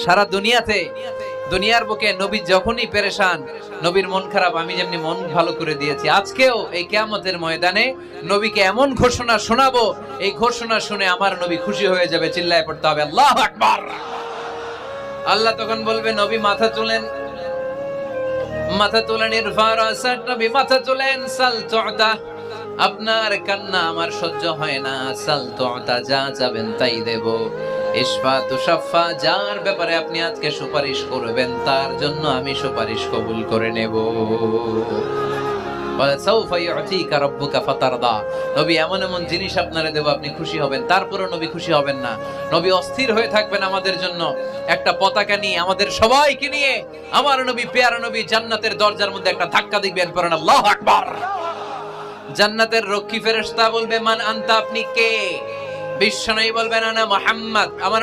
সারা দুনিয়ার বুকে নবী যখনই পেরেশান, নবীর মন খারাপ, আমি যেমনি মন ভালো করে দিয়েছি, আজকেও এই কিয়ামতের ময়দানে নবীকে এমন ঘোষণা শোনাবো, এই ঘোষণা শুনে আমার নবী খুশি হয়ে যাবে। চিল্লায় পড়তে হবে আল্লাহু আকবার। আল্লাহ তখন বলবে, নবী মাথা তুলেন, মাথা তুলেন, ইরফা রাসাক, নবী মাথা তুলেন, সাল তু'তা, আপনার কান্না আমার সহ্য হয় না, সাল তু'তা, যা চাবেন তাই দেব। ইশফা তুশাফা, যার ব্যাপারে আপনি আজকে সুপারিশ করবেন তার জন্য আমি সুপারিশ কবুল করে নেব। বলে সাউফা ইউতিকা রাব্বুকা ফাতারদা, নবী এমন এমন জিনিস আপনারে দেব আপনি খুশি হবেন। তারপরে নবী খুশি হবেন না, নবী অস্থির হয়ে থাকবেন আমাদের জন্য। একটা পতাকা নিয়ে, আমাদের সবাইকে নিয়ে আমার নবী, পেয়ারা নবী জান্নাতের দরজার মধ্যে একটা ধাক্কা দিবেন, পড়েন আল্লাহু আকবার। জান্নাতের রক্ষী ফেরেশতা বলবে, মান আনতা, আপনি কে? বিশ্বনবী বলবেন, আনা মুহাম্মদ, আমার